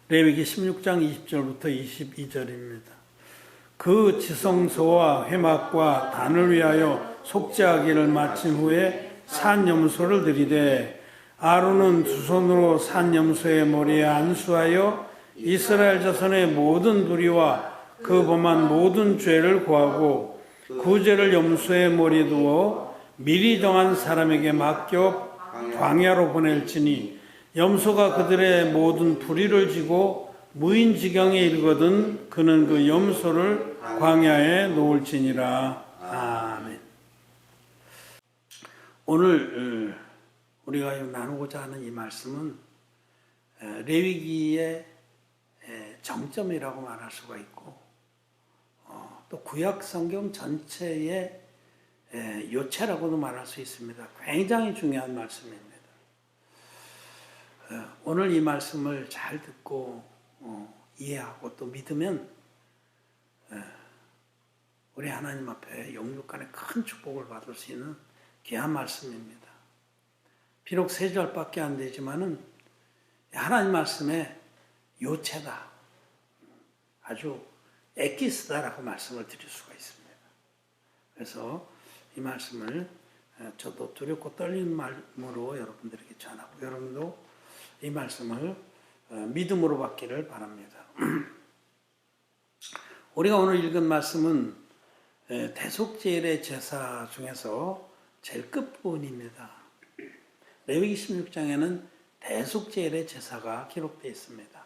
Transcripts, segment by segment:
레위기 16장 20절부터 22절입니다. 그 지성소와 회막과 단을 위하여 속죄하기를 마친 후에 산 염소를 드리되 아론은 두 손으로 산 염소의 머리에 안수하여 이스라엘 자손의 모든 불의와 그 범한 모든 죄를 고하고 그 죄를 염소의 머리에 두어 미리 정한 사람에게 맡겨 광야로 보낼지니 염소가 그들의 모든 불의를 지고 무인지경에 이르거든 그는 그 염소를 광야에 놓을지니라. 아멘. 오늘 우리가 나누고자 하는 이 말씀은 레위기의 정점이라고 말할 수가 있고 또 구약 성경 전체의 요체라고도 말할 수 있습니다. 굉장히 중요한 말씀입니다. 오늘 이 말씀을 잘 듣고 이해하고 또 믿으면 우리 하나님 앞에 영육간의 큰 축복을 받을 수 있는 귀한 말씀입니다. 비록 3절밖에 안 되지만은 하나님 말씀의 요체다. 아주 엑기스다라고 말씀을 드릴 수가 있습니다. 그래서 이 말씀을 저도 두렵고 떨리는 마음으로 여러분들에게 전하고 여러분도 이 말씀을 믿음으로 받기를 바랍니다. 우리가 오늘 읽은 말씀은 대속제일의 제사 중에서 제일 끝부분입니다. 레위기 16장에는 대속제일의 제사가 기록되어 있습니다.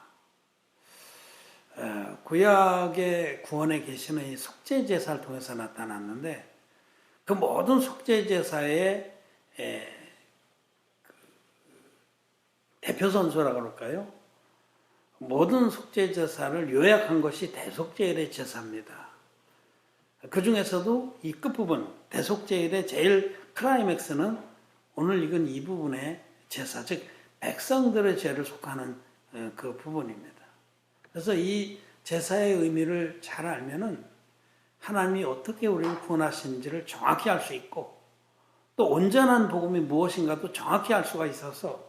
구약의 구원의 계시는 이 속죄제사를 통해서 나타났는데 그 모든 속죄제사의 대표 선수라고 그럴까요? 모든 속죄제사를 요약한 것이 대속제일의 제사입니다. 그 중에서도 이 끝부분 대속제일의 제일 클라이맥스는 오늘 읽은 이 부분의 제사, 즉 백성들의 죄를 속하는 그 부분입니다. 그래서 이 제사의 의미를 잘 알면은 하나님이 어떻게 우리를 구원하시는지를 정확히 알 수 있고 또 온전한 복음이 무엇인가도 정확히 알 수가 있어서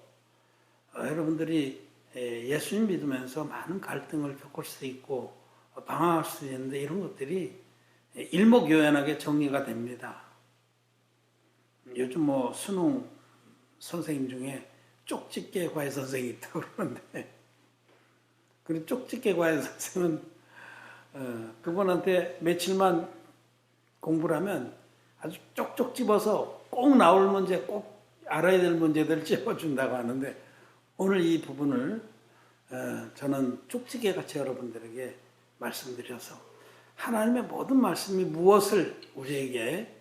여러분들이 예수님 믿으면서 많은 갈등을 겪을 수도 있고 방황할 수도 있는데 이런 것들이 일목요연하게 정리가 됩니다. 요즘 수능 선생님 중에 쪽집게 과외 선생님이 있다고 그러는데 그 쪽집게 과외 선생은 그분한테 며칠만 공부를 하면 아주 쪽쪽 집어서 꼭 나올 문제, 꼭 알아야 될 문제들을 찝어준다고 하는데 오늘 이 부분을 저는 쪽지게같이 여러분들에게 말씀드려서 하나님의 모든 말씀이 무엇을 우리에게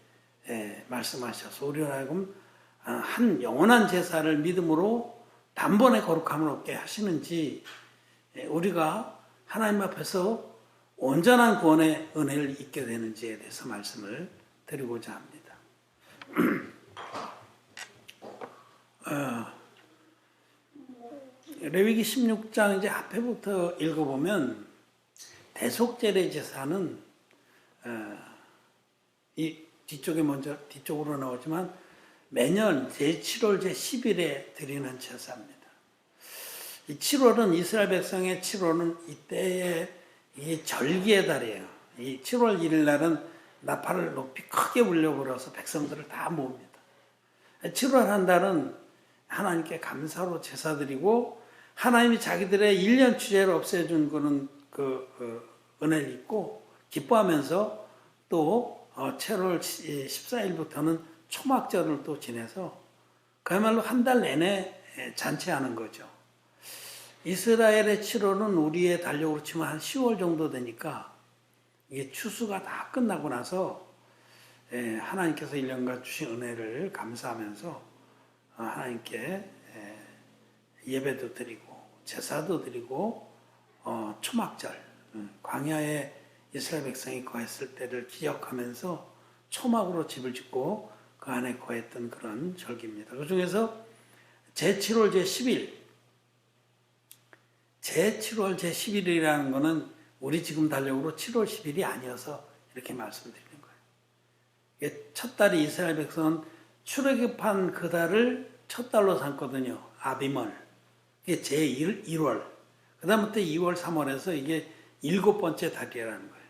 말씀하셔서 우리를 하여금 한 영원한 제사를 믿음으로 단번에 거룩함을 얻게 하시는지 우리가 하나님 앞에서 온전한 구원의 은혜를 잊게 되는지에 대해서 말씀을 드리고자 합니다. 레위기 16장 이제 앞에부터 읽어보면 대속제의 제사는 이 뒤쪽으로 나오지만 매년 제7월 제10일에 드리는 제사입니다. 이 7월은 이스라엘 백성의 7월은 이때의 이 절기의 달이에요. 이 7월 1일 날은 나팔을 높이 크게 울려불어서 백성들을 다 모읍니다. 7월 한 달은 하나님께 감사로 제사드리고 하나님이 자기들의 1년 취재를 없애준 그런 은혜를 잊고 기뻐하면서 또 7월 14일부터는 초막절을 또 지내서 그야말로 한 달 내내 잔치하는 거죠. 이스라엘의 7월은 우리의 달력으로 치면 한 10월 정도 되니까 이게 추수가 다 끝나고 나서 하나님께서 1년간 주신 은혜를 감사하면서 하나님께 예배도 드리고 제사도 드리고 초막절 광야에 이스라엘 백성이 거했을 때를 기억하면서 초막으로 집을 짓고 그 안에 거했던 그런 절기입니다. 그 중에서 제7월 제10일 제7월 제10일이라는 것은 우리 지금 달력으로 7월 10일이 아니어서 이렇게 말씀드리는 거예요. 첫 달이 이스라엘 백성은 출애굽한 그 달을 첫 달로 삼거든요. 아비멀. 이게 제1월. 그다음부터 2월, 3월에서 이게 7번째 달이라는 거예요.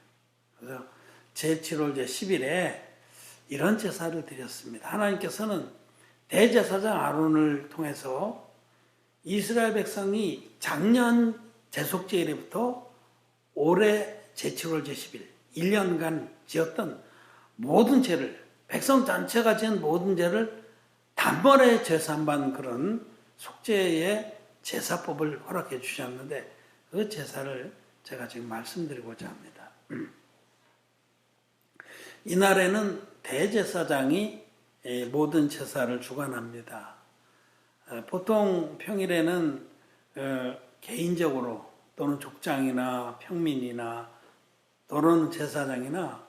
그래서 제7월 제10일에 이런 제사를 드렸습니다. 하나님께서는 대제사장 아론을 통해서 이스라엘 백성이 작년 대속제일부터 올해 제7월 제10일 1년간 지었던 모든 죄를, 백성 전체가 지은 모든 죄를 단번에 제사한 그런 속죄의 제사법을 허락해 주셨는데 그 제사를 제가 지금 말씀드리고자 합니다. 이날에는 대제사장이 모든 제사를 주관합니다. 보통 평일에는 개인적으로 또는 족장이나 평민이나 또는 제사장이나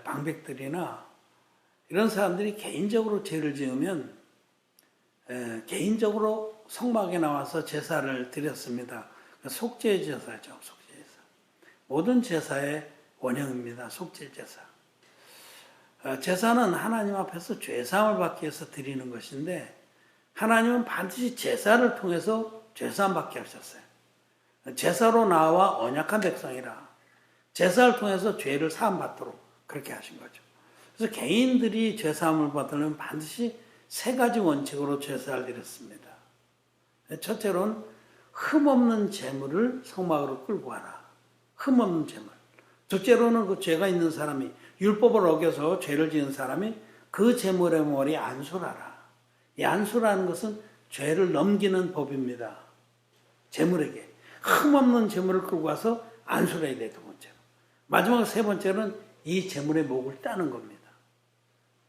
방백들이나 이런 사람들이 개인적으로 죄를 지으면 개인적으로 성막에 나와서 제사를 드렸습니다. 속죄 제사죠. 속죄 제사. 모든 제사의 원형입니다. 속죄 제사. 제사는 하나님 앞에서 죄사함을 받기 위해서 드리는 것인데 하나님은 반드시 제사를 통해서 죄사함 받게 하셨어요. 제사로 나와 언약한 백성이라 제사를 통해서 죄를 사함 받도록 그렇게 하신 거죠. 그래서 개인들이 죄사함을 받으려면 반드시 3가지 원칙으로 제사를 드렸습니다. 첫째로는 흠없는 재물을 성막으로 끌고 와라. 흠없는 재물. 둘째로는 그 죄가 있는 사람이 율법을 어겨서 죄를 지은 사람이 그 재물의 머리 안수라라. 이 안수라는 것은 죄를 넘기는 법입니다. 재물에게 흠없는 재물을 끌고 와서 안수를 해야 돼. 두 번째로. 마지막 3번째는 이 재물의 목을 따는 겁니다.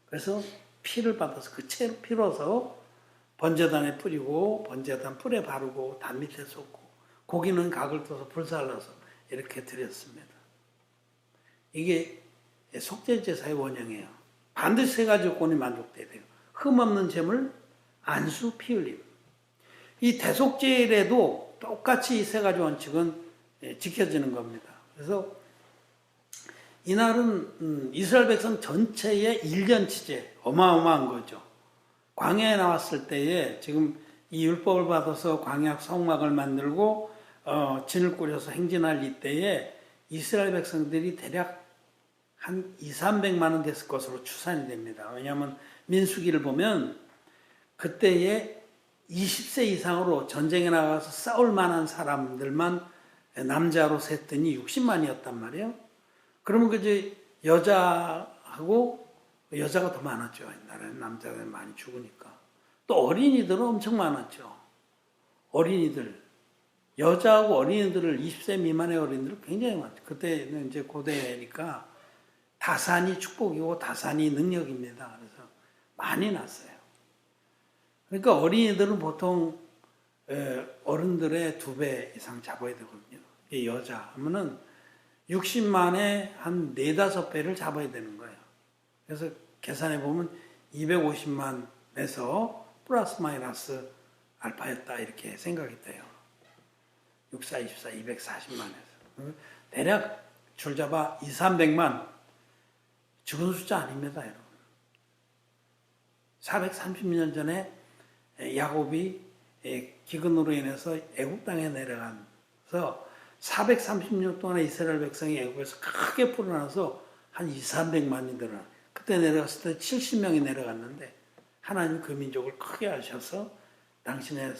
그래서 피를 받아서 그 채를 피로서 번제단에 뿌리고 번제단 뿔에 바르고 단 밑에 쏟고 고기는 각을 떠서 불살라서 이렇게 드렸습니다. 이게 속죄제사의 원형이에요. 반드시 3가지 요건이 만족돼야 돼요. 흠없는 재물, 안수, 피 흘림. 이 대속제일에도 똑같이 이 3가지 원칙은 지켜지는 겁니다. 그래서 이날은 이스라엘 백성 전체의 1년치제, 어마어마한 거죠. 광야에 나왔을 때에 지금 이 율법을 받아서 광야 성막을 만들고 진을 꾸려서 행진할 이때에 이스라엘 백성들이 대략 한 200~300만 원 됐을 것으로 추산이 됩니다. 왜냐하면 민수기를 보면 그때에 20세 이상으로 전쟁에 나가서 싸울 만한 사람들만 남자로 셌더니 60만이었단 말이에요. 그러면 그제 여자가 더 많았죠. 옛날에는 남자들 많이 죽으니까. 또 어린이들은 엄청 많았죠. 어린이들. 여자하고 어린이들을 20세 미만의 어린이들 굉장히 많죠. 그때는 이제 고대니까 다산이 축복이고 다산이 능력입니다. 그래서 많이 났어요. 그러니까 어린이들은 보통 어른들의 2배 이상 잡아야 되거든요. 여자 하면은 60만에 한 4~5배를 잡아야 되는 거예요. 그래서 계산해 보면 250만에서 플러스 마이너스 알파였다 이렇게 생각이 돼요. 64, 24, 240만에서. 대략 줄잡아 200~300만 죽은 숫자 아닙니다, 여러분. 430년 전에 야곱이 기근으로 인해서 애굽 땅에 내려가서 430년 동안 이스라엘 백성이 애굽에서 크게 풀어나서 한 200~300만이 늘어나. 그때 내려갔을 때 70명이 내려갔는데 하나님 그 민족을 크게 하셔서 당신의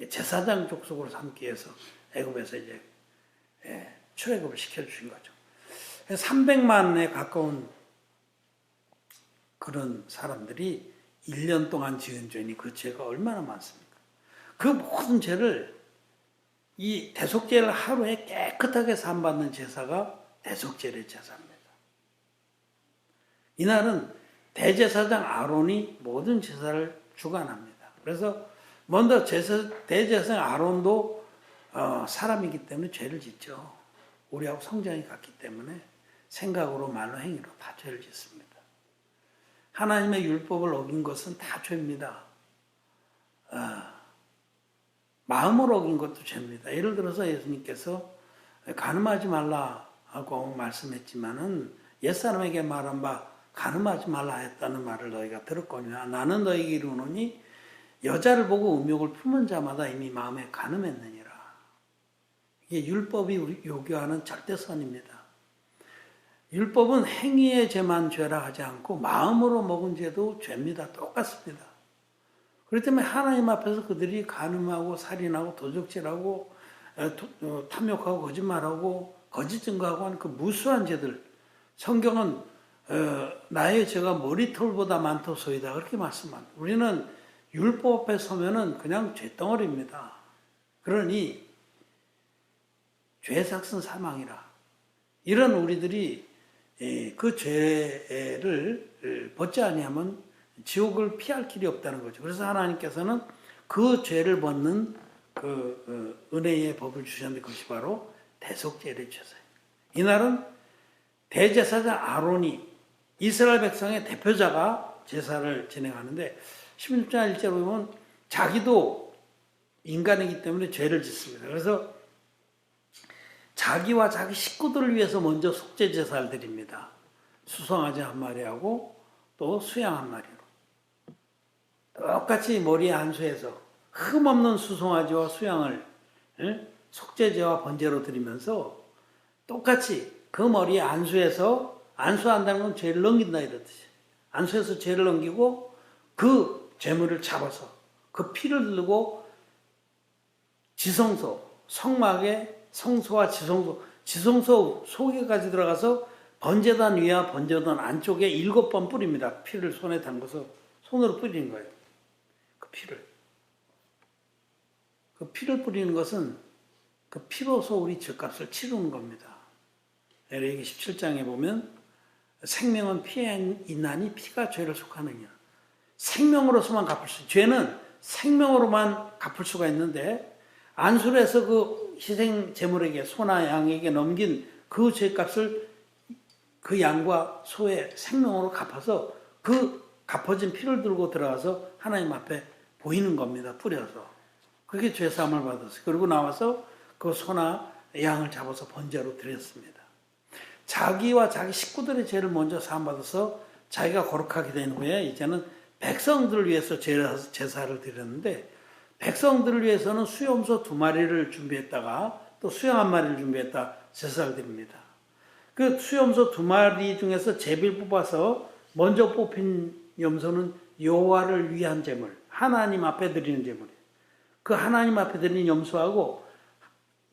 제사장 족속으로 삼기 위해서 애굽에서 이제 출애굽을 시켜주신 거죠. 300만에 가까운 그런 사람들이 1년 동안 지은 죄니 그 죄가 얼마나 많습니까? 그 모든 죄를 이 대속죄를 하루에 깨끗하게 사함받는 제사가 대속죄의 제사입니다. 이날은 대제사장 아론이 모든 제사를 주관합니다. 그래서 먼저 대제사장 아론도 사람이기 때문에 죄를 짓죠. 우리하고 성장이 같기 때문에 생각으로 말로 행위로 다 죄를 짓습니다. 하나님의 율법을 어긴 것은 다 죄입니다. 마음으로 어긴 것도 죄입니다. 예를 들어서 예수님께서 간음하지 말라 하고 말씀했지만은 옛사람에게 말한 바 간음하지 말라 했다는 말을 너희가 들었거니와 나는 너희에게 이르노니 여자를 보고 음욕을 품은 자마다 이미 마음에 간음했느니라. 이게 율법이 요구하는 절대선입니다. 율법은 행위의 죄만 죄라 하지 않고 마음으로 먹은 죄도 죄입니다. 똑같습니다. 그렇기 때문에 하나님 앞에서 그들이 간음하고 살인하고 도적질하고 탐욕하고 거짓말하고 거짓 증거하고 하는 그 무수한 죄들, 성경은 나의 죄가 머리털보다 많도소이다 그렇게 말씀합니다. 우리는 율법 앞에 서면은 그냥 죄덩어리입니다. 그러니 죄삭은 사망이라. 이런 우리들이 그 죄를 벗지 아니하면 지옥을 피할 길이 없다는 거죠. 그래서 하나님께서는 그 죄를 벗는 그 은혜의 법을 주셨는데 그것이 바로 대속죄를 주셨어요. 이날은 대제사장 아론이 이스라엘 백성의 대표자가 제사를 진행하는데 16장 1절에 보면 자기도 인간이기 때문에 죄를 짓습니다. 그래서 자기와 자기 식구들을 위해서 먼저 속죄 제사를 드립니다. 수송아지 한 마리하고 또 수양 한 마리로. 똑같이 머리에 안수해서 흠없는 수송아지와 수양을 속죄제와 번제로 드리면서 똑같이 그 머리에 안수해서 안수한다는 건 죄를 넘긴다 이렇듯이 안수해서 죄를 넘기고 그 죄물을 잡아서 그 피를 들고 지성소 성막에 성소와 지성소 속에까지 들어가서 번제단 위와 번제단 안쪽에 7번 뿌립니다. 피를 손에 담궈서 손으로 뿌리는 거예요. 그 피를 뿌리는 것은 그 피로서 우리 죄값을 치르는 겁니다. 레위기 17장에 보면 생명은 피에 있나니 피가 죄를 속하느냐. 생명으로서만 갚을 수, 죄는 생명으로만 갚을 수가 있는데 안수를 해서 그 희생 제물에게 소나 양에게 넘긴 그 죄값을 그 양과 소의 생명으로 갚아서 그 갚아진 피를 들고 들어가서 하나님 앞에 보이는 겁니다. 뿌려서. 그게 죄사함을 받았어요. 그리고 나와서 그 소나 양을 잡아서 번제로 드렸습니다. 자기와 자기 식구들의 죄를 먼저 사함받아서 자기가 거룩하게 된 후에 이제는 백성들을 위해서 제사를 드렸는데 백성들을 위해서는 수염소 2마리를 준비했다가 또 수양 1마리를 준비했다 제사를 드립니다. 그 수염소 2마리 중에서 제비를 뽑아서 먼저 뽑힌 염소는 여호와를 위한 제물, 하나님 앞에 드리는 제물이에요. 그 하나님 앞에 드리는 염소하고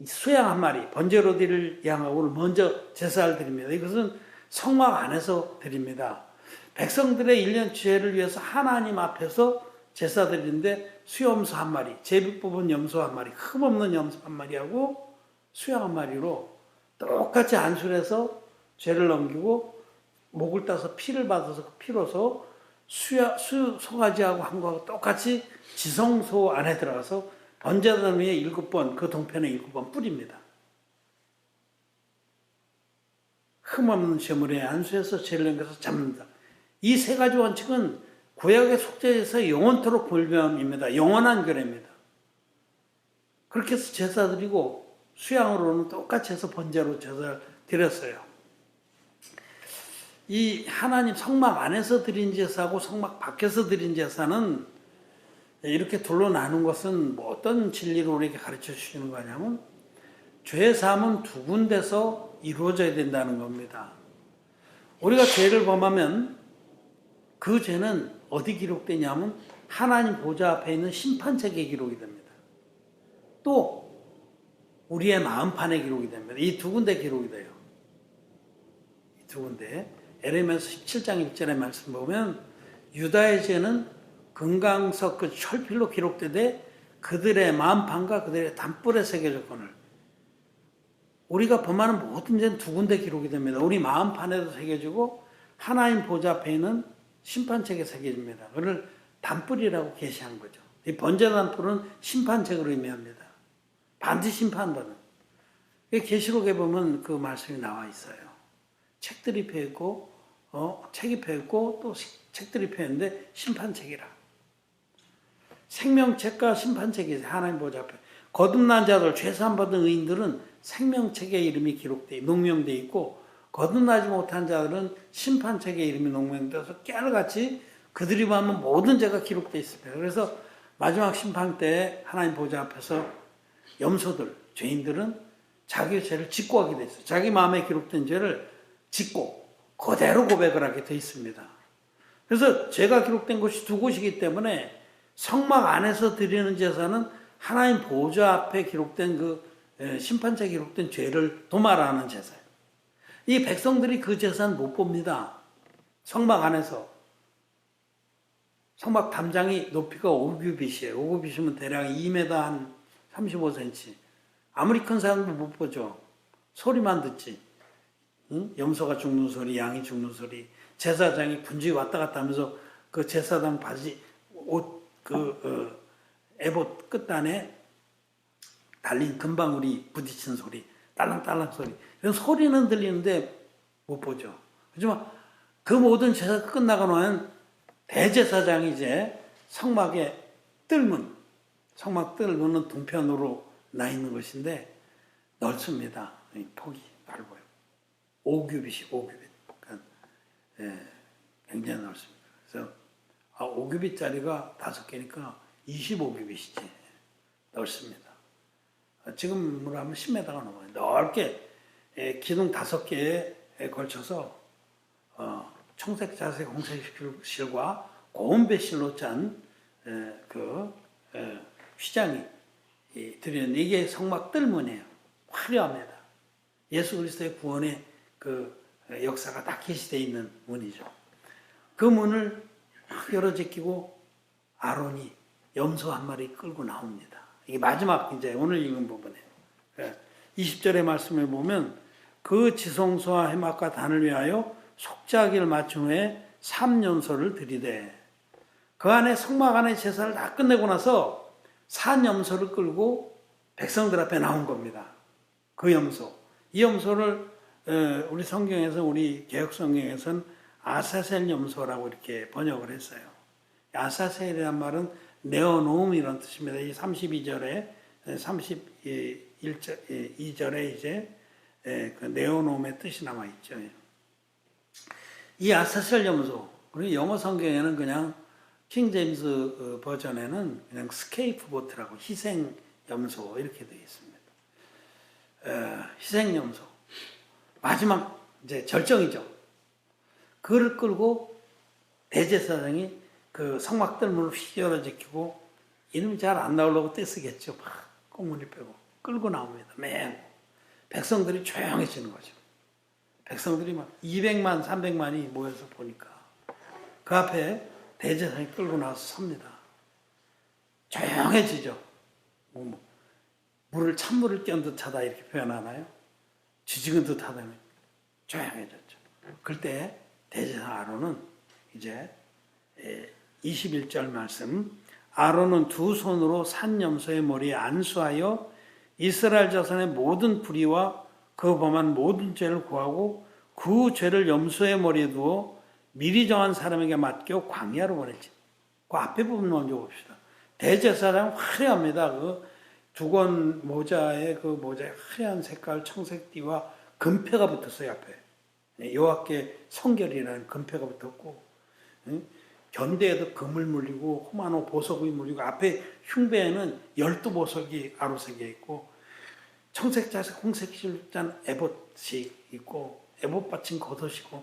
수양 1마리, 번제로 드릴 양하고를 먼저 제사를 드립니다. 이것은 성막 안에서 드립니다. 백성들의 1년 죄를 위해서 하나님 앞에서 제사 드리는데 수염소 1마리, 제비 뽑은 염소 1마리, 흠없는 염소 1마리하고 수양 1마리로 똑같이 안수를 해서 죄를 넘기고 목을 따서 피를 받아서 그 피로서 송아지하고 한 거하고 똑같이 지성소 안에 들어가서 번제단 위에 7번, 그 동편에 7번 뿌립니다. 흠없는 제물에 안수해서 죄를 넘겨서 잡는다. 이 3가지 원칙은 구약의 속죄에서 영원토록 불변입니다. 영원한 규례입니다. 그렇게 해서 제사 드리고 수양으로는 똑같이 해서 번제로 제사를 드렸어요. 이 하나님 성막 안에서 드린 제사하고 성막 밖에서 드린 제사는 이렇게 둘로 나눈 것은 뭐 어떤 진리를 우리에게 가르쳐 주시는 거냐면 죄 사함은 2군데서 이루어져야 된다는 겁니다. 우리가 죄를 범하면 그 죄는 어디 기록되냐면 하나님 보좌 앞에 있는 심판책에 기록이 됩니다. 또 우리의 마음판에 기록이 됩니다. 이 2군데 기록이 돼요. 이 2군데. 에레미야서 17장 1절의 말씀 보면 유다의 죄는 금강석 그 철필로 기록되되 그들의 마음판과 그들의 담불에 새겨졌거늘. 우리가 범하는 모든 죄는 2군데 기록이 됩니다. 우리 마음판에도 새겨지고 하나님 보좌 앞에 있는 심판책에 새겨집니다. 그걸 담불이라고 계시한 거죠. 이 번제담불은 심판책으로 의미합니다. 반드시 심판받는. 계시록에 보면 그 말씀이 나와 있어요. 책들이 펴있고 책이 펴있고 또 책들이 펴있는데 심판책이라. 생명책과 심판책이 하나님 보좌 앞에. 거듭난 자들, 죄사함 받은 의인들은 생명책에 이름이 농명되어 있고 거듭나지 못한 자들은 심판책에 이름이 농명되어서 깨알같이 그들이 범한 모든 죄가 기록되어 있습니다. 그래서 마지막 심판 때 하나님 보좌 앞에서 염소들, 죄인들은 자기의 죄를 짓고 하게 돼 있어요. 자기 마음에 기록된 죄를 짓고 그대로 고백을 하게 돼 있습니다. 그래서 죄가 기록된 곳이 두 곳이기 때문에 성막 안에서 드리는 제사는 하나님 보좌 앞에 기록된 심판자에 기록된 죄를 도말하는 제사예요. 이 백성들이 그 제사는 못 봅니다. 성막 안에서. 성막 담장이 높이가 5규빗이에요. 5규빗이면 대략 2m 한 35cm. 아무리 큰 사람도 못 보죠. 소리만 듣지. 응? 염소가 죽는 소리, 양이 죽는 소리, 제사장이 분주히 왔다 갔다 하면서 그 제사장 바지, 에봇 끝단에 달린 금방울이 부딪힌 소리, 딸랑딸랑 소리. 이런 소리는 들리는데 못 보죠. 하지만 그 모든 제사가 끝나고 나면 대제사장이 이제 성막의 뜰문, 성막 뜰문은 동편으로 나 있는 것인데 넓습니다. 폭이 넓어요. 5규빗이 5규빗. 그러니까 굉장히 넓습니다. 그래서 5규빗짜리가 5개니까 25규빗이지. 넓습니다. 지금으로 하면 10m가 넘어요. 넓게 기둥 5개에 걸쳐서 청색, 자색, 홍색 실과 고운 배실로 짠 휘장이 드리는 이게 성막 뜰문이에요. 화려합니다. 예수 그리스도의 구원의 그 역사가 딱 게시되어 있는 문이죠. 그 문을 막 열어 제끼고 아론이 염소 한 마리 끌고 나옵니다. 이게 마지막 이제 오늘 읽은 부분이에요. 20절의 말씀을 보면 그 지성소와 해막과 단을 위하여 속죄하기를 마친 후에 3염소를 드리되 그 안에 성막 안에 제사를 다 끝내고 나서 산 염소를 끌고 백성들 앞에 나온 겁니다. 그 염소. 이 염소를 우리 성경에서 우리 개혁 성경에서는 아사셀 염소라고 이렇게 번역을 했어요. 아사셀이란 말은 네어노움이라는 뜻입니다. 이 32절에 31절에 이제 그 네오놈의 뜻이 남아 있죠. 이 아사셀 염소, 우리 영어 성경에는 그냥 킹 제임스 버전에는 그냥 스케이프 보트라고 희생 염소 이렇게 되어 있습니다. 희생 염소 마지막 이제 절정이죠. 그를 끌고 대제사장이 그 성막 뜰문을 휘 열어 제끼고 이름이 잘 안 나오려고 떼쓰겠죠. 막 꽁무니 빼고 끌고 나옵니다. 매우 백성들이 조용해지는 거죠. 백성들이 막 200만, 300만이 모여서 보니까 그 앞에 대제사장이 끌고 나와서 섭니다. 조용해지죠. 찬물을 끼얹은 듯하다 이렇게 표현하나요? 쥐직은 듯하다면 조용해졌죠. 그때 대제사장 아론은 이제 21절 말씀 아론은 두 손으로 산 염소의 머리에 안수하여 이스라엘 자손의 모든 불의와 그 범한 모든 죄를 구하고 그 죄를 염소의 머리에 두어 미리 정한 사람에게 맡겨 광야로 보냈지. 그 앞에 부분 먼저 봅시다. 대제사장 화려합니다. 그 두건 모자에 그 모자에 화려한 색깔 청색띠와 금패가 붙었어요. 앞에 여호와께 성결이라는 금패가 붙었고 견대에도 금을 물리고 호마노 보석이 물리고 앞에 흉배에는 12보석이 아로새겨 있고 청색, 자색, 홍색 실짠 에봇이 있고 에봇 받친 겉옷이고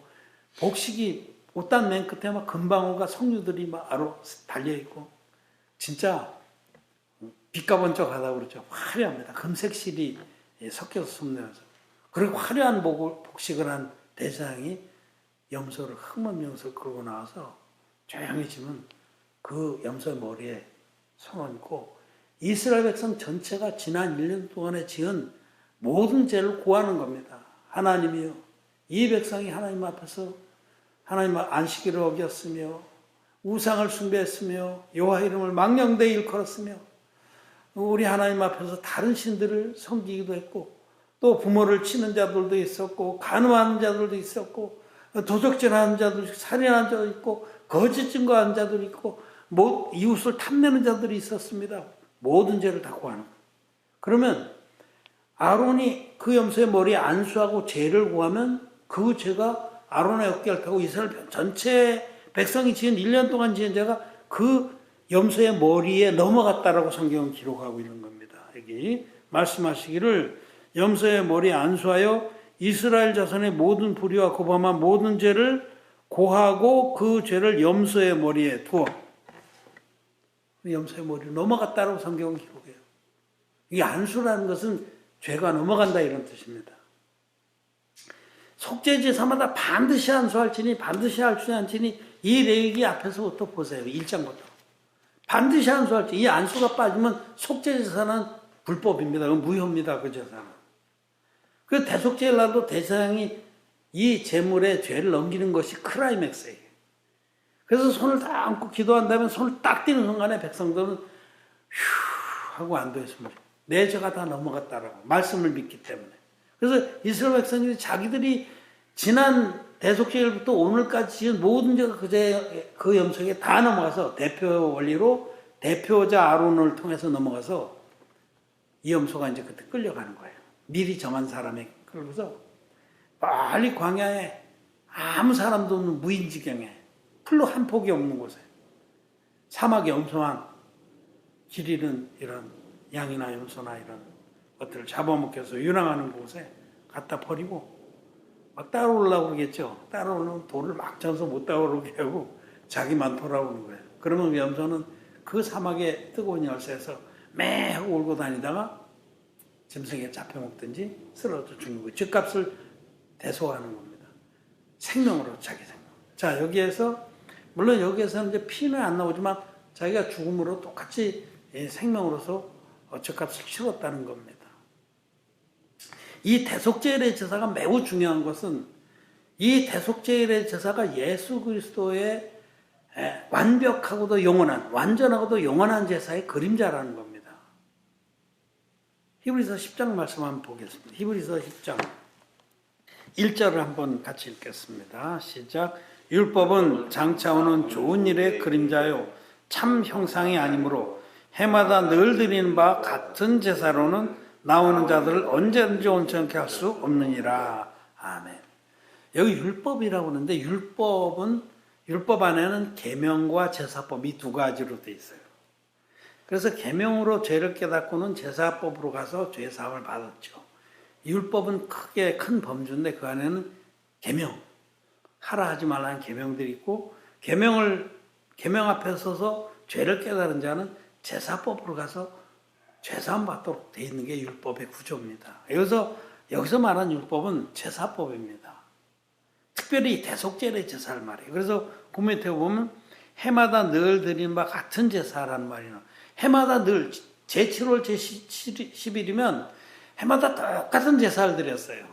복식이 옷단 맨 끝에 막 금방울과 석류들이 막 아로 달려 있고 진짜 빛과 번쩍하다고 그러죠. 화려합니다. 금색실이 섞여서 솜내어서 그리고 화려한 복식을 한 대장이 염소를 흑문 염소를 끌고 나와서 조용해지면 그 염소의 머리에 손을 얹고 이스라엘 백성 전체가 지난 1년 동안에 지은 모든 죄를 고하는 겁니다. 하나님이요. 이 백성이 하나님 앞에서 하나님 안식일을 어겼으며 우상을 숭배했으며 여호와 이름을 망령되이 일컬었으며 우리 하나님 앞에서 다른 신들을 섬기기도 했고 또 부모를 치는 자들도 있었고 간음하는 자들도 있었고 도적질하는 자들도 살인하는 자도 있고 거짓 증거하는 자들도 있고 이웃을 탐내는 자들이 있었습니다. 모든 죄를 다 구하는 거예요. 그러면 아론이 그 염소의 머리에 안수하고 죄를 구하면 그 죄가 아론의 어깨를 타고 이스라엘 전체 백성이 지은 1년 동안 지은 죄가 그 염소의 머리에 넘어갔다라고 성경은 기록하고 있는 겁니다. 여기 말씀하시기를 염소의 머리에 안수하여 이스라엘 자손의 모든 불의와 고범한 모든 죄를 고하고 그 죄를 염소의 머리에 두어. 염소의 머리로 넘어갔다고 성경은 기록해요. 이 안수라는 것은 죄가 넘어간다 이런 뜻입니다. 속죄제사마다 반드시 안수할지니 반드시 안수할지니 이 레위기 앞에서부터 보세요. 1장부터. 반드시 안수할지. 이 안수가 빠지면 속죄제사는 불법입니다. 그건 무효입니다. 그 제사는. 그 대속죄의 날도 대상이 이 제물의 죄를 넘기는 것이 크라이맥스예요. 그래서 손을 딱 얹고 기도한 다음에 손을 딱 띄는 순간에 백성들은 휴 하고 안도했습니다. 내 죄가 다 넘어갔다라고 말씀을 믿기 때문에. 그래서 이스라엘 백성들이 자기들이 지난 대속죄일부터 오늘까지 지은 모든 죄가 그 염소에게 다 넘어가서 대표 원리로 대표자 아론을 통해서 넘어가서 이 염소가 이제 그때 끌려가는 거예요. 미리 정한 사람이 끌고서 빨리 광야에 아무 사람도 없는 무인지경에 풀로 한 폭이 없는 곳에 사막의 엄청한 길 잃은 이런 양이나 염소나 이런 것들을 잡아먹혀서 유랑하는 곳에 갖다 버리고 막 따라오려고 그러겠죠. 따라오면 돌을 막 쳐서 못 따라오게 하고 자기만 돌아오는 거예요. 그러면 염소는 그 사막의 뜨거운 열쇠에서 매 하고 울고 다니다가 짐승에 잡혀먹든지 쓰러져 죽는 거예요. 죗값을 대소하는 겁니다. 생명으로 자기 생명. 자, 여기에서 물론 여기에서는 이제 피는 안 나오지만 자기가 죽음으로 똑같이 생명으로서 죗값을 치렀다는 겁니다. 이 대속죄일의 제사가 매우 중요한 것은 이 대속죄일의 제사가 예수 그리스도의 완벽하고도 영원한, 완전하고도 영원한 제사의 그림자라는 겁니다. 히브리서 10장 말씀 한번 보겠습니다. 히브리서 10장 1절을 한번 같이 읽겠습니다. 시작. 율법은 장차 오는 좋은 일의 그림자요 참 형상이 아니므로 해마다 늘 드리는 바 같은 제사로는 나오는 자들을 언제든지 온전케 할 수 없느니라. 아멘. 여기 율법이라고 하는데 율법 안에는 계명과 제사법 이 두 가지로 돼 있어요. 그래서 계명으로 죄를 깨닫고는 제사법으로 가서 죄 사함을 받았죠. 율법은 크게 큰 범주인데 그 안에는 계명, 하라 하지 말라는 계명들이 있고 계명 앞에 서서 죄를 깨달은 자는 제사법으로 가서 죄사함 받도록 되어 있는 게 율법의 구조입니다. 여기서 말하는 율법은 제사법입니다. 특별히 대속죄의 제사를 말해요. 그래서 고멘트에 보면 해마다 늘 드리는 바 같은 제사라는 말이나 해마다 늘 제7월 제10일이면 해마다 똑같은 제사를 드렸어요.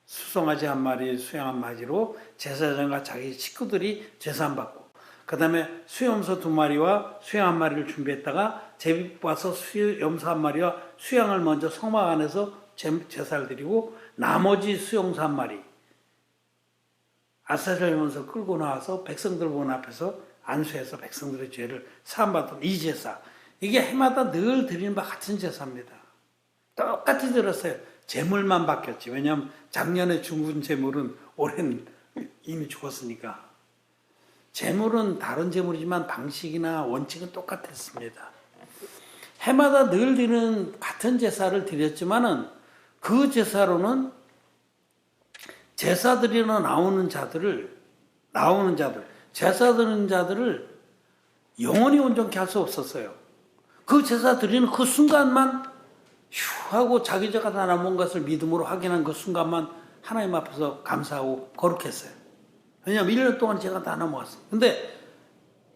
수송아지 한 마리, 수양 한 마리로 제사장과 자기 식구들이 제사함 받고 그 다음에 수염소 2마리와 수양 한 마리를 준비했다가 제비 와서 염소 한 마리와 수양을 먼저 성막 안에서 제사를 드리고 나머지 수염소 한 마리 아사절면서 끌고 나와서 백성들 보는 앞에서 안수해서 백성들의 죄를 사함받던 이 제사. 이게 해마다 늘 드리는 바 같은 제사입니다. 똑같이 들었어요. 제물만 바뀌었지. 왜냐하면 작년에 죽은 제물은 올해는 이미 죽었으니까. 제물은 다른 제물이지만 방식이나 원칙은 똑같았습니다. 해마다 늘 드리는 같은 제사를 드렸지만은 그 제사로는 제사 드리러 나오는 자들을 제사 드리는 자들을 영원히 온전케 할 수 없었어요. 그 제사 드리는 그 순간만 휴 하고 자기 죄가 다 남은 것을 믿음으로 확인한 그 순간만 하나님 앞에서 감사하고 거룩했어요. 왜냐하면 1년 동안 제가 다 넘어왔어요. 근데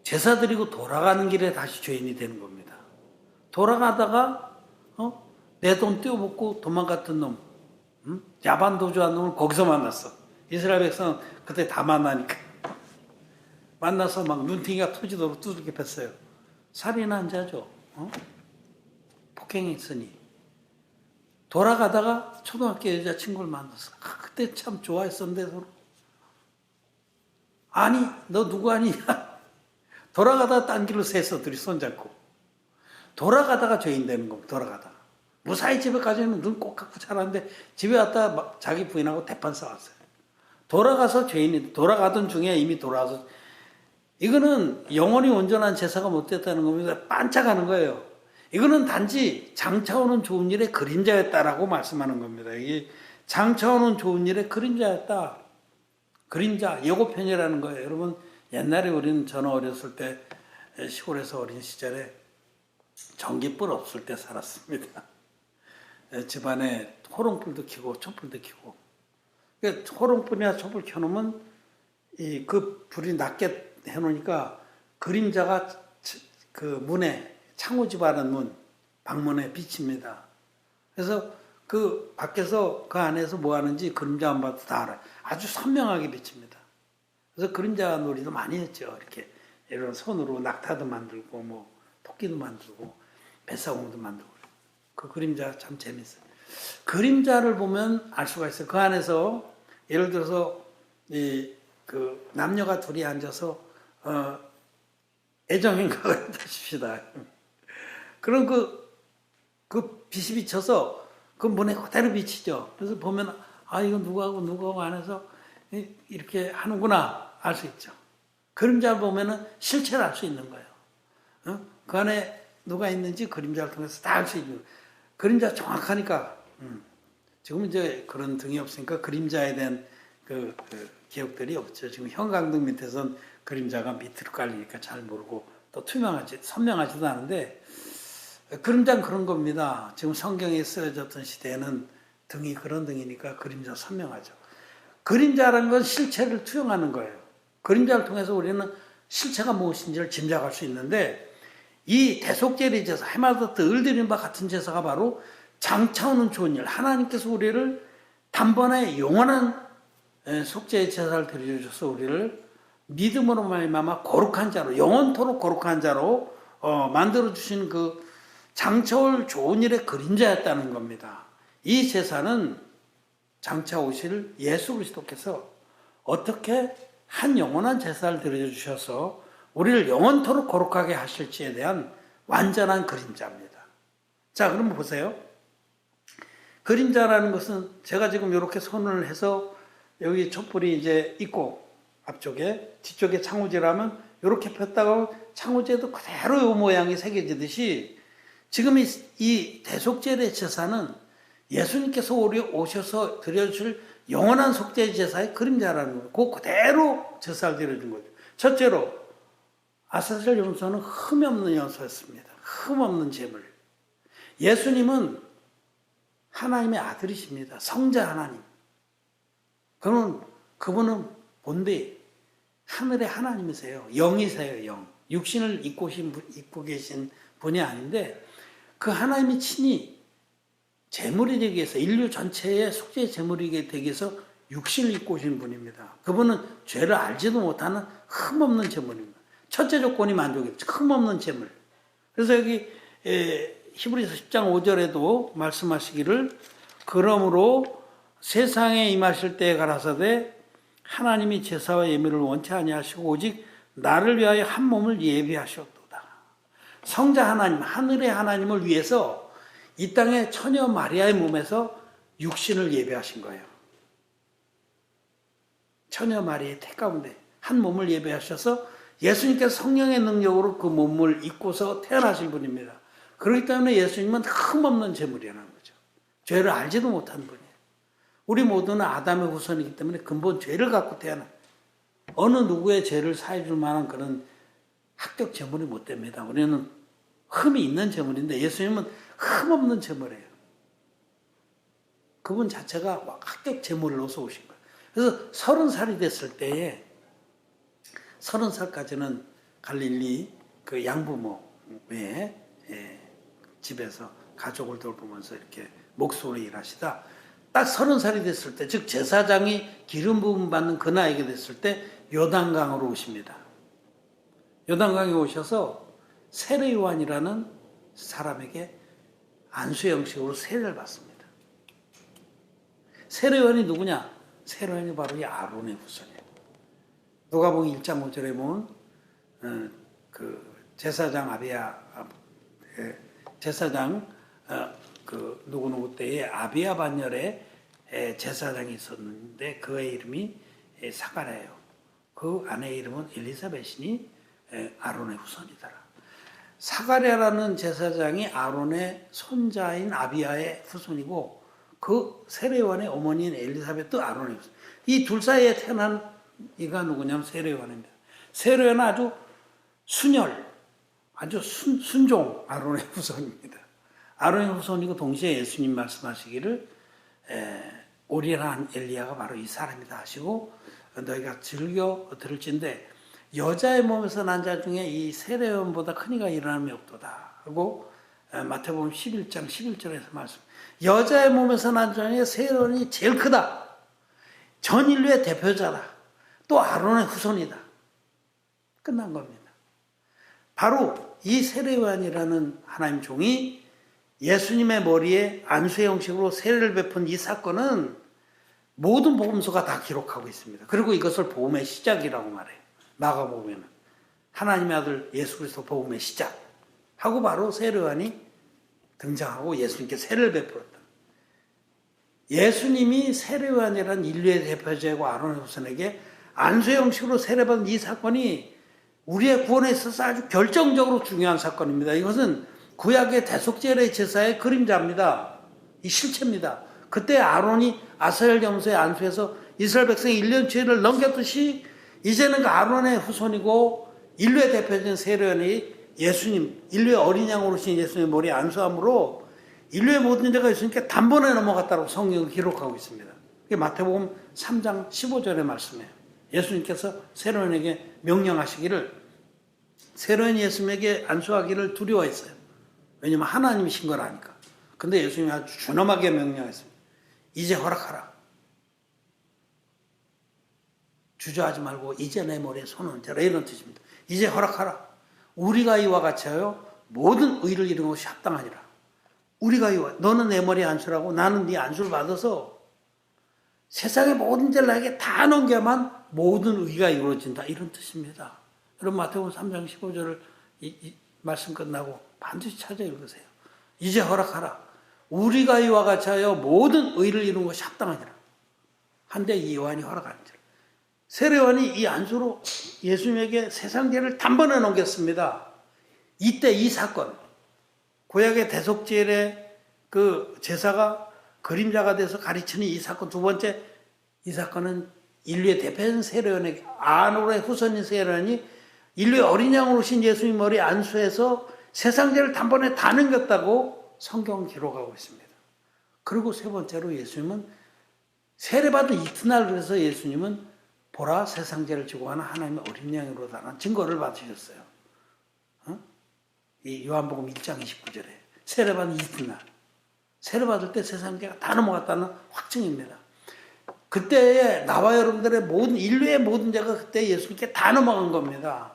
제사 드리고 돌아가는 길에 다시 죄인이 되는 겁니다. 돌아가다가 내 돈 떼어먹고 도망갔던 놈, 야반 도주한 놈을 거기서 만났어. 이스라엘 백성은 그때 다 만나니까 만나서 막 눈팅이가 터지도록 두들겨 팼어요. 살인한 자죠. 폭행했으니 돌아가다가 초등학교 여자친구를 만났어. 그때 참 좋아했었는데 서로. 아니 너 누구 아니냐. 돌아가다가 딴 길로 새서 둘이 손잡고 돌아가다가 죄인 되는 겁니다. 돌아가다가 무사히 집에 가자면 눈 꼭 감고 자라는데 집에 왔다 자기 부인하고 대판 싸웠어요. 돌아가서 죄인이 돌아가던 중에 이미 돌아와서 이거는 영원히 온전한 제사가 못 됐다는 겁니다. 반짝하는 거예요. 이거는 단지 장차오는 좋은 일의 그림자였다라고 말씀하는 겁니다. 이게 장차오는 좋은 일의 그림자였다. 그림자, 예고편이라는 거예요. 여러분, 옛날에 우리는 저는 어렸을 때 시골에서 어린 시절에 전기불 없을 때 살았습니다. 집안에 호롱불도 켜고 촛불도 켜고. 호롱불이나 촛불 켜놓으면 그 불이 낮게 해놓으니까 그림자가 그 문에 창호집 하는 문, 방문에 비칩니다. 그래서 그 밖에서 그 안에서 뭐 하는지 그림자만 봐도 다 알아요. 아주 선명하게 비칩니다. 그래서 그림자 놀이도 많이 했죠. 이렇게 이런 손으로 낙타도 만들고 뭐 토끼도 만들고 뱃사공도 만들고 그 그림자 참 재밌어요. 그림자를 보면 알 수가 있어요. 그 안에서 예를 들어서 그 남녀가 둘이 앉아서 애정행각을 하십시다. 그럼 그 빛이 비쳐서 그 문에 그대로 비치죠. 그래서 보면 이거 누구하고 안에서 이렇게 하는구나 알 수 있죠. 그림자 보면은 실체를 알 수 있는 거예요. 그 안에 누가 있는지 그림자를 통해서 다 알 수 있는 거예요. 그림자 정확하니까 지금 이제 그런 등이 없으니까 그림자에 대한 그 기억들이 없죠. 지금 형광등 밑에선 그림자가 밑으로 깔리니까 잘 모르고 또 선명하지도 않은데 그림자는 그런 겁니다. 지금 성경에 쓰여졌던 시대에는 등이 그런 등이니까 그림자 선명하죠. 그림자라는 건 실체를 투영하는 거예요. 그림자를 통해서 우리는 실체가 무엇인지를 짐작할 수 있는데 이 대속제리 제사, 해마다 늘 드리는 바 같은 제사가 바로 장차오는 좋은 일, 하나님께서 우리를 단번에 영원한 속죄의 제사를 드려주셔서 우리를 믿음으로 말미암아 거룩한 자로, 영원토록 거룩한 자로 만들어주신 그 장차올 좋은 일의 그림자였다는 겁니다. 이 제사는 장차 오실 예수 그리스도께서 어떻게 한 영원한 제사를 드려주셔서 우리를 영원토록 거룩하게 하실지에 대한 완전한 그림자입니다. 자, 그럼 보세요. 그림자라는 것은 제가 지금 이렇게 손을 해서 여기 촛불이 이제 있고 앞쪽에 뒤쪽에 창호지라면 이렇게 폈다가 창호지에도 그대로 이 모양이 새겨지듯이 지금 이 대속제의 제사는 예수님께서 우리 오셔서 드려줄 영원한 속죄 제사의 그림자라는 거예요. 그 그대로 제사를 드려준 거죠. 첫째로 아사셀 염소는 흠이 없는 염소였습니다. 흠 없는 제물. 예수님은 하나님의 아들이십니다. 성자 하나님. 그분은 본디 하늘의 하나님이세요. 영이세요, 영. 육신을 입고 계신 분이 아닌데 그 하나님이 친히 제물이 되기 위해서 인류 전체의 속죄의 제물이 되기 위해서 육신을 입고 오신 분입니다. 그분은 죄를 알지도 못하는 흠없는 제물입니다. 첫째 조건이 만족이죠. 흠없는 제물. 그래서 여기 히브리서 10장 5절에도 말씀하시기를 그러므로 세상에 임하실 때에 가라사대 하나님이 제사와 예물을 원치 아니하시고 오직 나를 위하여 한 몸을 예비하셨도다. 성자 하나님, 하늘의 하나님을 위해서 이 땅의 처녀 마리아의 몸에서 육신을 예배하신 거예요. 처녀 마리아의 태 가운데 한 몸을 예배하셔서 예수님께서 성령의 능력으로 그 몸을 입고서 태어나신 분입니다. 그렇기 때문에 예수님은 흠없는 제물이라는 거죠. 죄를 알지도 못한 분이에요. 우리 모두는 아담의 후손이기 때문에 근본 죄를 갖고 태어난 어느 누구의 죄를 사해줄 만한 그런 합격 제물이 못 됩니다. 우리는 흠이 있는 제물인데 예수님은 흠없는 제물이에요. 그분 자체가 합격 제물로서 오신 거예요. 그래서 30살이 됐을 때에 30살까지는 갈릴리 그 양부모의 집에서 가족을 돌보면서 이렇게 목수로 일하시다 딱 30살이 됐을 때, 즉 제사장이 기름 부음 받는 그 나이가 됐을 때 요단강으로 오십니다. 요단강에 오셔서 세례 요한이라는 사람에게 안수 형식으로 세례를 받습니다. 세례 요한이 누구냐? 세례 요한이 바로 이 아론의 후손이에요. 누가복음 1장 5절에 보면 그 제사장 그 누구누구 때에 아비야 반열에 제사장이 있었는데 그의 이름이 사가랴예요. 그 아내의 이름은 엘리사벳이니 아론의 후손이더라. 사가랴라는 제사장이 아론의 손자인 아비야의 후손이고 그 세례요한의 어머니인 엘리사벳도 아론의 후손. 이 둘 사이에 태어난 이가 누구냐면 세례요한입니다. 세례요한은 아주 순혈, 아주 순종 아론의 후손입니다. 아론의 후손이고 동시에 예수님 말씀하시기를 오리라는 엘리야가 바로 이 사람이다 하시고 너희가 즐겨 들을진데 여자의 몸에서 난 자 중에 이 세례요한보다 큰 이가 일어남이 없도다 하고 마태복음 11장 11절에서 말씀. 여자의 몸에서 난 자 중에 세례요한이 제일 크다. 전 인류의 대표자다. 또 아론의 후손이다. 끝난 겁니다. 바로 이 세례요한이라는 하나님 종이 예수님의 머리에 안수의 형식으로 세례를 베푼 이 사건은 모든 복음서가 다 기록하고 있습니다. 그리고 이것을 복음의 시작이라고 말해요. 마가복음에는 하나님의 아들 예수 그리스도 복음의 시작 하고 바로 세례요한이 등장하고 예수님께 세례를 베풀었다. 예수님이 세례요한이라는 인류의 대표자이고 아론의 후손에게 안수의 형식으로 세례받은 이 사건이 우리의 구원에 있어서 아주 결정적으로 중요한 사건입니다. 이것은 구약의 대속죄의 제사의 그림자입니다. 이 실체입니다. 그때 아론이 아스라엘 염소의 안수에서 이스라엘 백성의 1년 죄를 넘겼듯이 이제는 그 아론의 후손이고 인류의 대표적인 세례요한이 예수님, 인류의 어린 양으로 오신 예수님의 머리에 안수함으로 인류의 모든 죄가 예수님께 단번에 넘어갔다고 성경을 기록하고 있습니다. 그게 마태복음 3장 15절의 말씀이에요. 예수님께서 세례요한에게 명령하시기를 세례요한이 예수님에게 안수하기를 두려워했어요. 왜냐하면 하나님이신 걸 아니까. 근데 예수님이 아주 준엄하게 명령했습니다. 이제 허락하라. 주저하지 말고 이제 내 머리에 손을 얹어라. 이런 뜻입니다. 이제 허락하라. 우리가 이와 같이 하여 모든 의를 이루는 것이 합당하니라. 우리가 이와 너는 내 머리에 안수라고 나는 네 안수를 받아서 세상의 모든 죄를 나에게 다 넘겨야만 모든 의가 이루어진다. 이런 뜻입니다. 여러분 마태복음 3장 15절을 이 말씀 끝나고 반드시 찾아 읽으세요. 이제 허락하라. 우리가 이와 같이 하여 모든 의를 이루는 것이 합당하니라. 한데 이 요한이 허락하니라. 세례요한이 이 안수로 예수님에게 세상 죄를 단번에 넘겼습니다. 이때 이 사건, 구약의 대속죄의 그 제사가 그림자가 돼서 가르치는 이 사건, 두 번째 이 사건은 인류의 대표인 세례요한에게 아론의 후손인 세례요한이 인류의 어린 양으로 오신 예수님 머리 안수해서 세상 죄를 단번에 다 넘겼다고 성경은 기록하고 있습니다. 그리고 세 번째로 예수님은 세례받은 이튿날 그래서 예수님은 보라 세상 죄를 지고 가는 하나님의 어린 양으로다라는 증거를 받으셨어요. 이 요한복음 1장 29절에 세례받은 이튿날 세례받을 때 세상 죄가 다 넘어갔다는 확증입니다. 그때에 나와 여러분들의 모든 인류의 모든 죄가 그때 예수님께 다 넘어간 겁니다.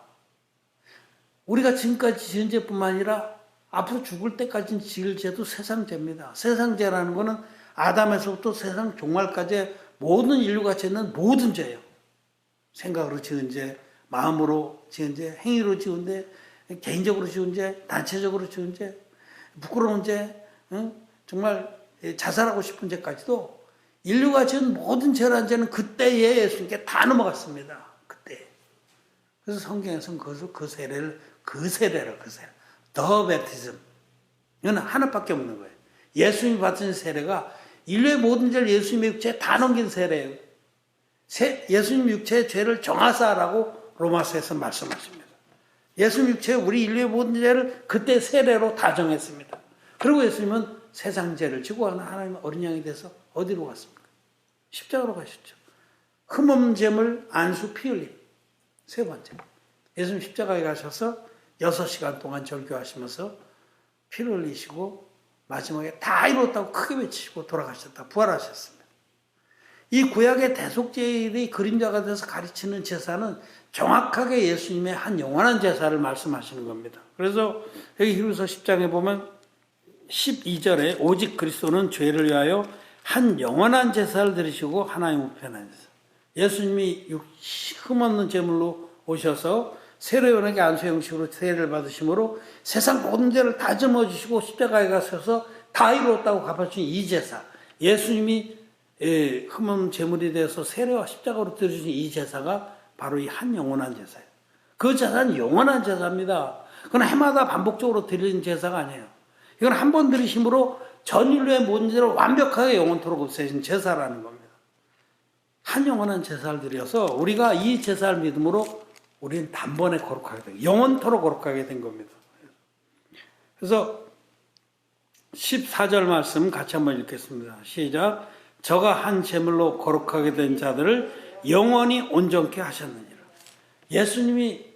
우리가 지금까지 지은 죄뿐만 아니라 앞으로 죽을 때까지 지을 죄도 세상 죄입니다. 세상 죄라는 것은 아담에서부터 세상 종말까지 모든 인류가 짓는 모든 죄예요. 생각으로 지은 죄, 마음으로 지은 죄, 행위로 지은 죄, 개인적으로 지은 죄, 단체적으로 지은 죄, 부끄러운 죄, 정말 자살하고 싶은 죄까지도 인류가 지은 모든 죄라는 죄는 그때에 예수님께 다 넘어갔습니다. 그때. 그래서 성경에서는 그 세례를 더 베프티즘. 이건 하나밖에 없는 거예요. 예수님이 받은 세례가 인류의 모든 죄를 예수님의 육체에 다 넘긴 세례예요. 예수님 육체의 죄를 정하사라고 로마서에서 말씀하십니다. 예수님 육체에 우리 인류의 모든 죄를 그때 세례로 다 정했습니다. 그리고 예수님은 세상 죄를 지고 가는 하나님의 어린 양이 돼서 어디로 갔습니까? 십자가로 가셨죠. 흠없는 제물 안수 피 흘림. 세 번째. 예수님 십자가에 가셔서 6시간 동안 절교하시면서 피를 흘리시고 마지막에 다 이뤘다고 크게 외치시고 돌아가셨다. 부활하셨습니다. 이 구약의 대속죄의 그림자가 돼서 가르치는 제사는 정확하게 예수님의 한 영원한 제사를 말씀하시는 겁니다. 그래서 여기 히브리서 10장에 보면 12절에 오직 그리스도는 죄를 위하여 한 영원한 제사를 드리시고 하나님 우편한 제사. 예수님이 흠없는 제물로 오셔서 세례요한에게 안수 형식으로 세례를 받으심으로 세상 모든 죄를 다 짊어지시고 십자가에 가셔서 다 이루었다고 갚아주신 이 제사. 예수님이 흠없는 제물이 되어서 세례와 십자가로 드려주신 이 제사가 바로 이 한 영원한 제사예요. 그 제사는 영원한 제사입니다. 그건 해마다 반복적으로 드리는 제사가 아니에요. 이건 한 번 드리심으로 전 인류의 모든 죄를 완벽하게 영원토록 없애신 제사라는 겁니다. 한 영원한 제사를 드려서 우리가 이 제사를 믿음으로 우리는 단번에 거룩하게 된, 영원토록 거룩하게 된 겁니다. 그래서 14절 말씀 같이 한번 읽겠습니다. 시작. 저가 한 제물로 거룩하게 된 자들을 영원히 온전케 하셨느니라. 예수님이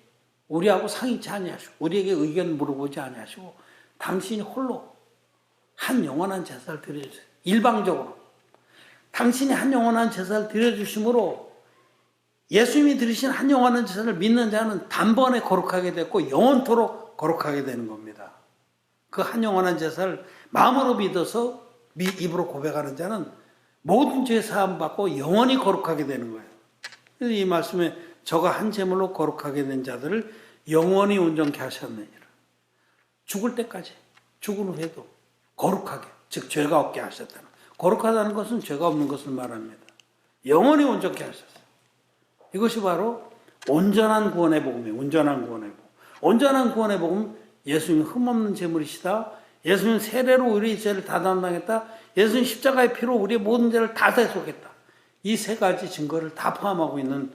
우리하고 상의치 아니하시고 우리에게 의견 물어보지 아니하시고 당신이 홀로 한 영원한 제사를 드려주세요. 일방적으로 당신이 한 영원한 제사를 드려주심으로 예수님이 드리신 한 영원한 제사를 믿는 자는 단번에 거룩하게 됐고 영원토록 거룩하게 되는 겁니다. 그 한 영원한 제사를 마음으로 믿어서 입으로 고백하는 자는 모든 죄 사함 받고 영원히 거룩하게 되는 거예요. 그래서 이 말씀에 저가 한 제물로 거룩하게 된 자들을 영원히 온전케 하셨느니라. 죽을 때까지, 죽은 후에도 거룩하게, 즉 죄가 없게 하셨다는. 거룩하다는 것은 죄가 없는 것을 말합니다. 영원히 온전케 하셨어요. 이것이 바로 온전한 구원의 복음이에요. 온전한 구원의 복음. 온전한 구원의 복음, 예수님 흠없는 제물이시다. 예수님 세례로 우리의 죄를 다 담당했다. 예수님 십자가의 피로 우리의 모든 죄를 다 대속했다. 이 세 가지 증거를 다 포함하고 있는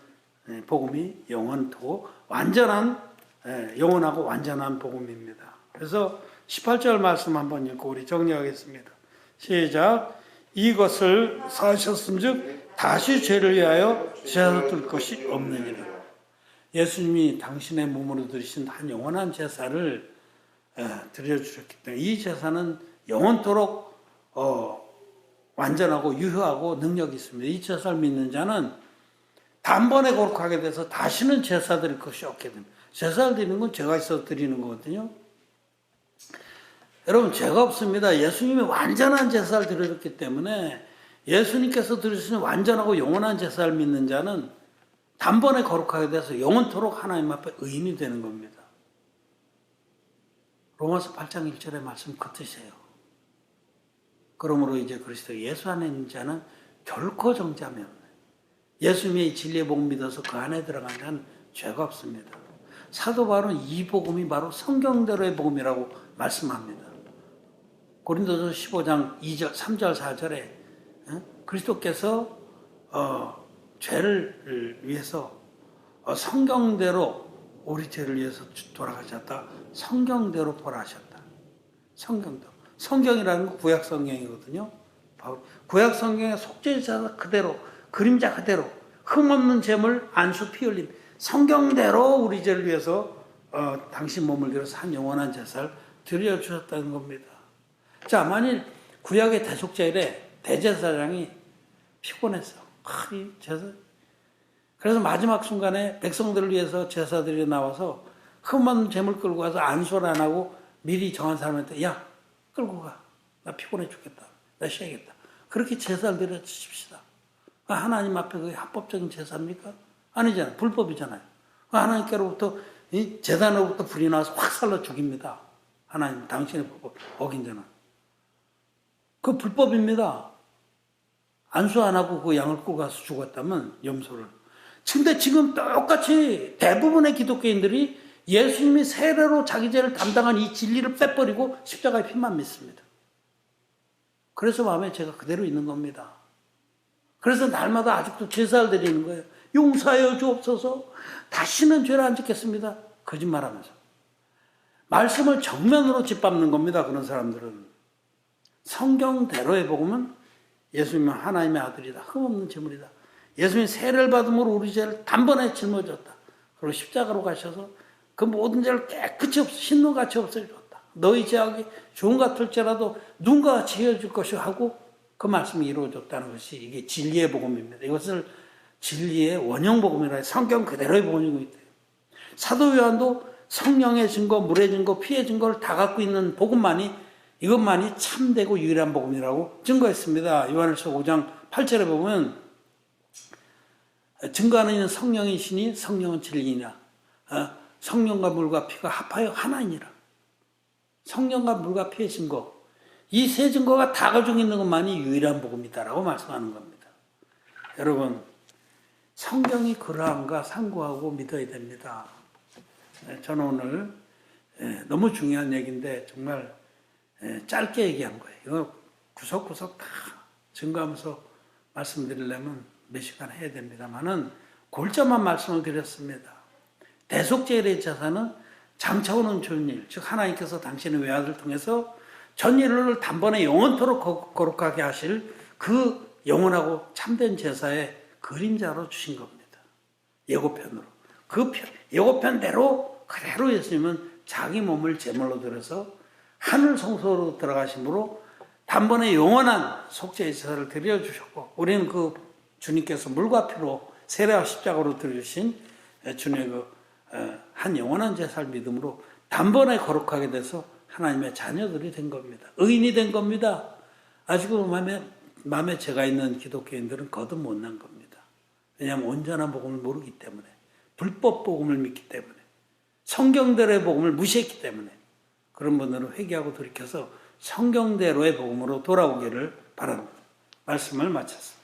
복음이 영원토 완전한, 영원하고 완전한 복음입니다. 그래서 18절 말씀 한번 읽고 우리 정리하겠습니다. 시작. 이것을 사셨음즉 다시 죄를 위하여 제사를 뜰 것이 없느니라. 예수님이 당신의 몸으로 드리신 한 영원한 제사를 드려주셨기 때문에 이 제사는 영원토록 완전하고 유효하고 능력이 있습니다. 이 제사를 믿는 자는 단번에 거룩하게 돼서 다시는 제사 드릴 것이 없게 됩니다. 제사를 드리는 건 죄가 있어서 드리는 거거든요. 여러분, 죄가 없습니다. 예수님이 완전한 제사를 드렸기 때문에 예수님께서 드리시는 완전하고 영원한 제사를 믿는 자는 단번에 거룩하게 돼서 영원토록 하나님 앞에 의인이 되는 겁니다. 로마서 8장 1절의 말씀 그 뜻이에요. 그러므로 이제 그리스도 예수 안에 있는 자는 결코 정죄함이 없네. 예수님의 진리의 복음 믿어서 그 안에 들어간 자는 죄가 없습니다. 사도 바울은 이 복음이 바로 성경대로의 복음이라고 말씀합니다. 고린도서 15장 2절, 3절, 4절에 그리스도께서 죄를 위해서 성경대로 우리 죄를 위해서 돌아가셨다. 성경대로 벌하셨다. 성경대로. 성경이라는 건 구약 성경이거든요. 구약 성경의 속죄자 그대로, 그림자 그대로, 흠없는 제물, 안수, 피 흘림. 성경대로 우리 죄를 위해서 당신 몸을 들여서 한 영원한 제사를 드려주셨다는 겁니다. 자, 만일 구약의 대속죄일에 대제사장이 피곤했어. 이 제사. 그래서 마지막 순간에 백성들을 위해서 제사들이 나와서 흠없는 제물 끌고 가서 안수를 안 하고 미리 정한 사람한테 야, 끌고 가. 나 피곤해 죽겠다. 나 쉬어야겠다. 그렇게 제사를 드려 주십시다. 하나님 앞에 그게 합법적인 제사입니까? 아니잖아요. 불법이잖아요. 하나님께로부터 이 제단으로부터 불이 나와서 확 살라 죽입니다. 하나님 당신의 법을 어긴 자는. 그 불법입니다. 안수 안 하고 그 양을 끌고 가서 죽었다면 염소를. 근데 지금 똑같이 대부분의 기독교인들이 예수님이 세례로 자기 죄를 담당한 이 진리를 빼버리고 십자가의 피만 믿습니다. 그래서 마음에 죄가 그대로 있는 겁니다. 그래서 날마다 아직도 제사를 드리는 거예요. 용서하여 주옵소서. 다시는 죄를 안 짓겠습니다. 거짓말하면서. 말씀을 정면으로 짓밟는 겁니다. 그런 사람들은. 성경대로의 복음은 예수님은 하나님의 아들이다. 흠없는 제물이다. 예수님이 세례를 받음으로 우리 죄를 단번에 짊어졌다. 그리고 십자가로 가셔서 그 모든 죄를 깨끗이 신노같이 없애줬다. 너희 죄악이 종 같을지라도 눈과 같이 헤어질 것이 하고 그 말씀이 이루어졌다는 것이 이게 진리의 복음입니다. 이것을 진리의 원형 복음이라 성경 그대로의 복음이고 있대요. 사도 요한도 성령의 증거, 물의 증거, 피의 증거를 다 갖고 있는 복음만이 이것만이 참되고 유일한 복음이라고 증거했습니다. 요한일서 5장 8절에 보면 증거하는 이는 성령이시니 성령은 진리이나 성령과 물과 피가 합하여 하나이니라. 성령과 물과 피의 증거, 이 세 증거가 다 가지고 있는 것만이 유일한 복음이다라고 말씀하는 겁니다. 여러분, 성경이 그러한가 상고하고 믿어야 됩니다. 저는 오늘 너무 중요한 얘기인데 정말 짧게 얘기한 거예요. 이거 구석구석 다 증거하면서 말씀드리려면 몇 시간 해야 됩니다만은 골자만 말씀을 드렸습니다. 대속죄의 제사는 장차오는 좋은 일, 즉 하나님께서 당신의 외아들 통해서 전일을 단번에 영원토록 거룩하게 하실 그 영원하고 참된 제사의 그림자로 주신 겁니다. 예고편으로. 그 예고편대로 그대로 예수님은 자기 몸을 제물로 들여서 하늘 성소로 들어가심으로 단번에 영원한 속죄의 제사를 드려주셨고, 우리는 그 주님께서 물과 피로 세례와 십자가로 드려주신 주님의 그 한 영원한 제사를 믿음으로 단번에 거룩하게 돼서 하나님의 자녀들이 된 겁니다. 의인이 된 겁니다. 아직도 마음에 죄가 있는 기독교인들은 거듭 못 난 겁니다. 왜냐하면 온전한 복음을 모르기 때문에, 불법 복음을 믿기 때문에, 성경대로의 복음을 무시했기 때문에, 그런 분들은 회개하고 돌이켜서 성경대로의 복음으로 돌아오기를 바랍니다. 말씀을 마쳤습니다.